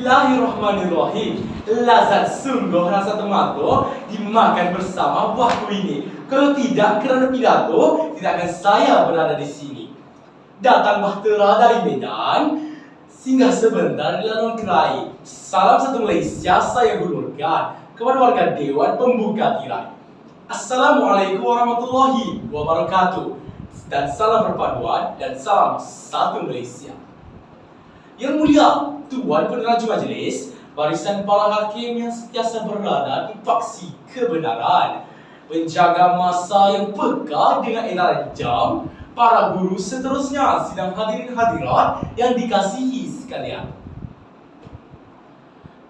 Bismillahirrahmanirrahim. Lazat sungguh rasa tomato dimakan bersama buahku ini. Kalau tidak kerana pidato, tidak akan saya berada di sini. Datang bahtera dari Medan, singgah sebentar di Lanun Kerai. Salam satu Malaysia saya hulurkan kepada warga Dewan Pembuka Tirai. Assalamualaikum warahmatullahi wabarakatuh. Dan salam perpaduan dan salam satu Malaysia. Yang mulia Tuan Peneraju Majlis, barisan para hakim yang sentiasa berada di faksi kebenaran, penjaga masa yang peka dengan edaran jam, para guru seterusnya, sidang hadirin hadirat yang dikasihi sekalian.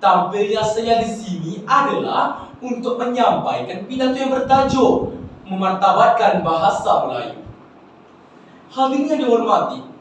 Tampilnya saya di sini adalah untuk menyampaikan pidato yang bertajuk memartabatkan bahasa Melayu. Hadirin yang dihormati,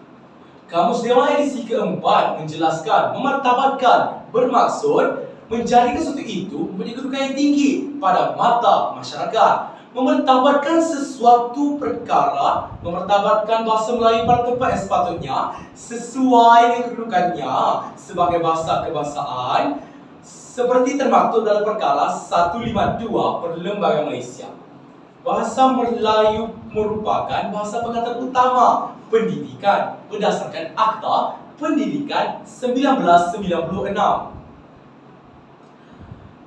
Kamus Dewan edisi keempat menjelaskan memartabatkan bermaksud menjadikan sesuatu itu mempunyai kedudukan yang tinggi pada mata masyarakat. Memartabatkan sesuatu perkara, memartabatkan bahasa Melayu pada tempat yang sepatutnya sesuai dengan kedudukannya sebagai bahasa kebangsaan seperti termaktub dalam perkara 152 Perlembagaan Malaysia. Bahasa Melayu merupakan bahasa pengantar utama pendidikan berdasarkan Akta Pendidikan 1996.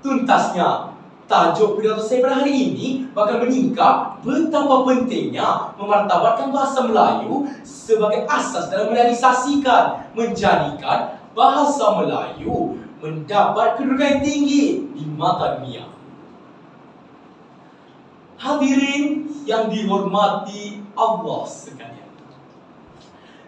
Tuntasnya, tajuk pidato saya pada hari ini bakal menyingkap betapa pentingnya memartabatkan bahasa Melayu sebagai asas dalam merealisasikan, menjadikan bahasa Melayu mendapat kedudukan yang tinggi di mata dunia. Hadirin yang dihormati Allah sekalian,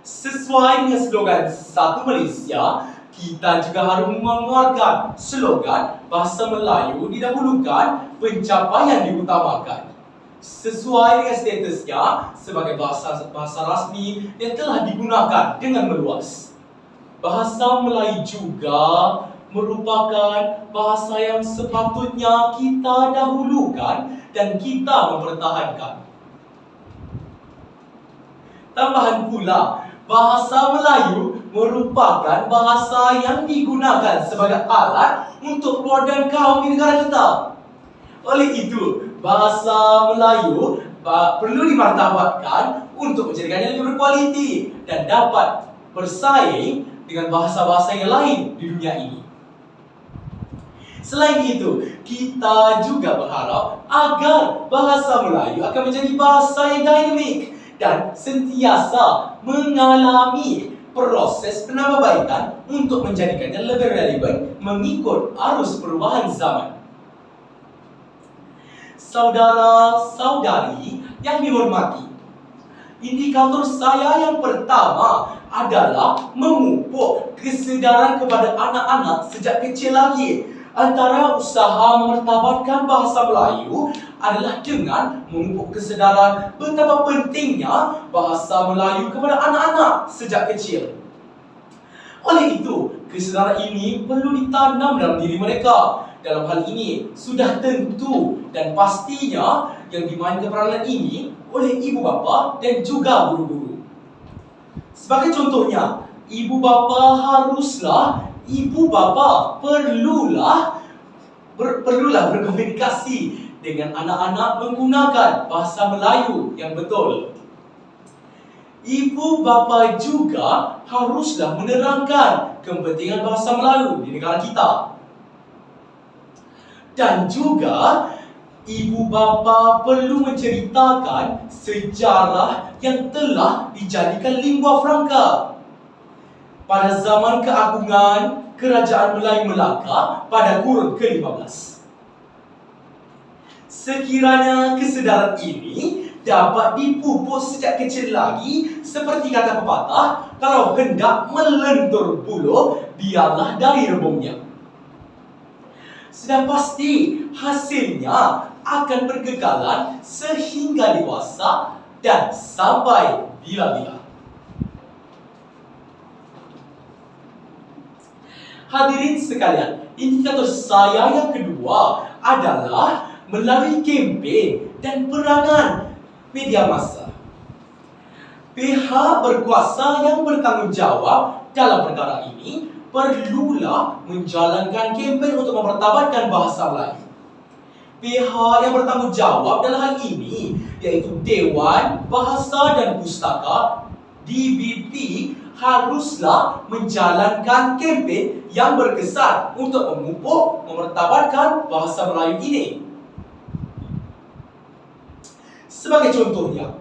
sesuai dengan slogan Satu Malaysia, kita juga harus mengeluarkan slogan bahasa Melayu didahulukan, pencapaian diutamakan. Sesuai dengan statusnya sebagai bahasa rasmi yang telah digunakan dengan meluas. Bahasa Melayu juga merupakan bahasa yang sepatutnya kita dahulukan dan kita mempertahankan. Tambahan pula, bahasa Melayu merupakan bahasa yang digunakan sebagai alat untuk keluarga kaum di negara kita. Oleh itu, bahasa Melayu perlu dimartabatkan untuk menjadikannya lebih berkualiti dan dapat bersaing dengan bahasa-bahasa yang lain di dunia ini. Selain itu, kita juga berharap agar bahasa Melayu akan menjadi bahasa yang dinamik dan sentiasa mengalami proses penambahbaikan untuk menjadikannya lebih relevan mengikut arus perubahan zaman. Saudara-saudari yang dihormati, indikator saya yang pertama adalah memupuk kesedaran kepada anak-anak sejak kecil lagi. Antara usaha memartabatkan bahasa Melayu adalah dengan memupuk kesedaran betapa pentingnya bahasa Melayu kepada anak-anak sejak kecil. Oleh itu, kesedaran ini perlu ditanam dalam diri mereka. Dalam hal ini, sudah tentu dan pastinya yang dimainkan peranan ini oleh ibu bapa dan juga guru-guru. Sebagai contohnya, ibu bapa perlulah berkomunikasi dengan anak-anak menggunakan bahasa Melayu yang betul. Ibu bapa juga haruslah menerangkan kepentingan bahasa Melayu di negara kita. Dan juga ibu bapa perlu menceritakan sejarah yang telah dijadikan lingua franca pada zaman keagungan Kerajaan Melayu Melaka pada kurun ke-15. Sekiranya kesedaran ini dapat dipupuk sejak kecil lagi, seperti kata pepatah, kalau hendak melentur buluh, biarlah dari rebungnya. Sudah pasti hasilnya akan berkekalan sehingga dewasa dan sampai bila-bila. Hadirin sekalian, indikator saya yang kedua adalah melalui kempen dan perangan media massa. Pihak berkuasa yang bertanggungjawab dalam perkara ini perlulah menjalankan kempen untuk mempertabatkan bahasa Melayu. Pihak yang bertanggungjawab dalam hal ini iaitu Dewan Bahasa dan Pustaka DBP haruslah menjalankan kempen yang berkesan untuk memupuk mempertabatkan bahasa Melayu ini. Sebagai contohnya,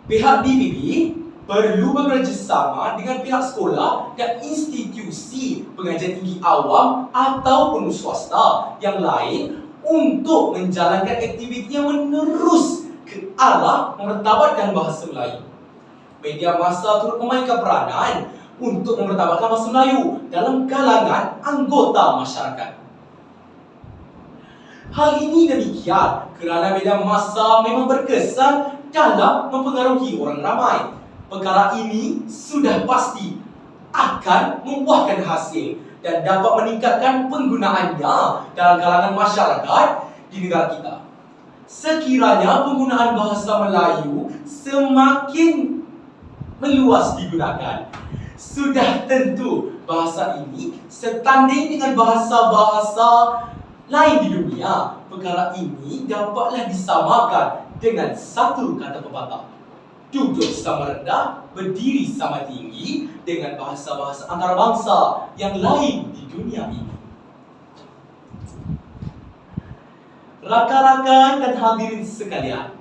pihak DBP perlu bekerjasama dengan pihak sekolah dan institusi pengajian tinggi awam ataupun swasta yang lain untuk menjalankan aktiviti yang menerus ke arah mempertabatkan bahasa Melayu. Media massa turut memainkan peranan untuk mempertabatkan bahasa Melayu dalam kalangan anggota masyarakat. Hal ini demikian kerana media massa memang berkesan dalam mempengaruhi orang ramai. Perkara ini sudah pasti akan membuahkan hasil dan dapat meningkatkan penggunaannya dalam kalangan masyarakat di negara kita. Sekiranya penggunaan bahasa Melayu semakin meluas digunakan, sudah tentu bahasa ini setanding dengan bahasa-bahasa lain di dunia. Perkara ini dapatlah disamakan dengan satu kata pepatah: duduk sama rendah, berdiri sama tinggi, dengan bahasa-bahasa antarabangsa yang lain di dunia ini. Rakan-rakan dan hadirin sekalian,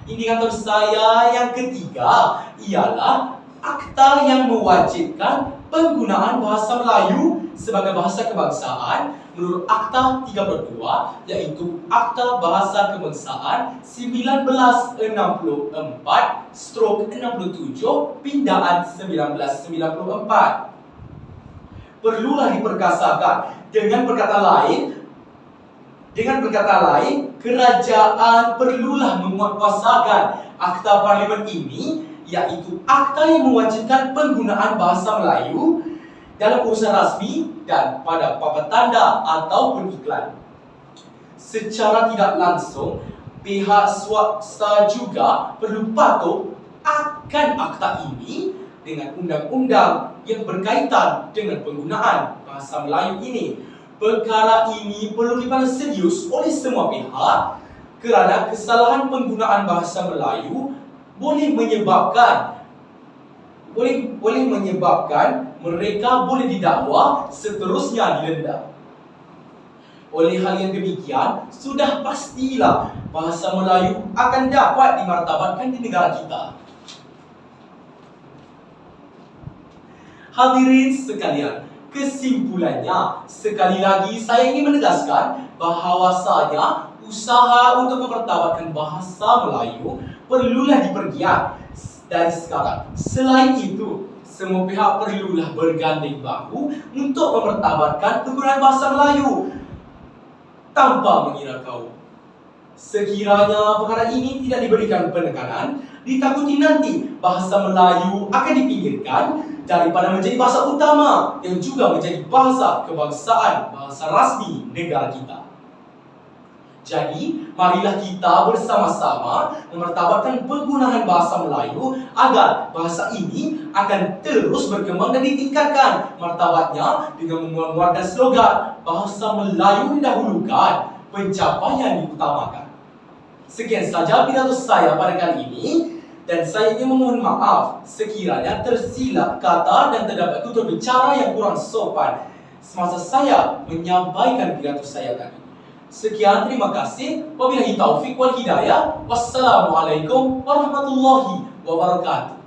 indikator saya yang ketiga ialah akta yang mewajibkan penggunaan bahasa Melayu sebagai bahasa kebangsaan menurut Akta 32, iaitu Akta Bahasa Kebangsaan 1964/67 pindaan 1994. Perlulah diperkasakan dengan perkataan lain, kerajaan perlulah menguatkuasakan Akta Parlimen ini, iaitu akta yang mewajibkan penggunaan bahasa Melayu dalam urusan rasmi dan pada papan tanda ataupun iklan. Secara tidak langsung, pihak swasta juga perlu patuh akan akta ini dengan undang-undang yang berkaitan dengan penggunaan bahasa Melayu ini. Perkara ini perlu dipandang serius oleh semua pihak kerana kesalahan penggunaan bahasa Melayu boleh menyebabkan mereka boleh didakwa, seterusnya didenda. Oleh hal yang demikian, sudah pastilah bahasa Melayu akan dapat dimartabatkan di negara kita. Hadirin sekalian, kesimpulannya, sekali lagi saya ingin menegaskan bahawasanya usaha untuk mempertabatkan bahasa Melayu perlulah dipergiat dari sekarang. Selain itu, semua pihak perlulah berganding bahu untuk mempertabatkan penggunaan bahasa Melayu tanpa mengira kaum. Sekiranya perkara ini tidak diberikan penekanan, ditakuti nanti bahasa Melayu akan dipinggirkan daripada menjadi bahasa utama yang juga menjadi bahasa kebangsaan, bahasa rasmi negara kita. Jadi, marilah kita bersama-sama mempertabatkan penggunaan bahasa Melayu agar bahasa ini akan terus berkembang dan ditingkatkan martabatnya dengan mengeluarkan slogan bahasa Melayu didahulukan, pencapaian diutamakan. Sekian saja pidato saya pada kali ini, dan saya ingin memohon maaf sekiranya tersilap kata dan terdapat tutur bicara yang kurang sopan semasa saya menyampaikan pidato saya tadi. Sekian, terima kasih. Wabillahi taufiq wal hidayah. Wassalamualaikum warahmatullahi wabarakatuh.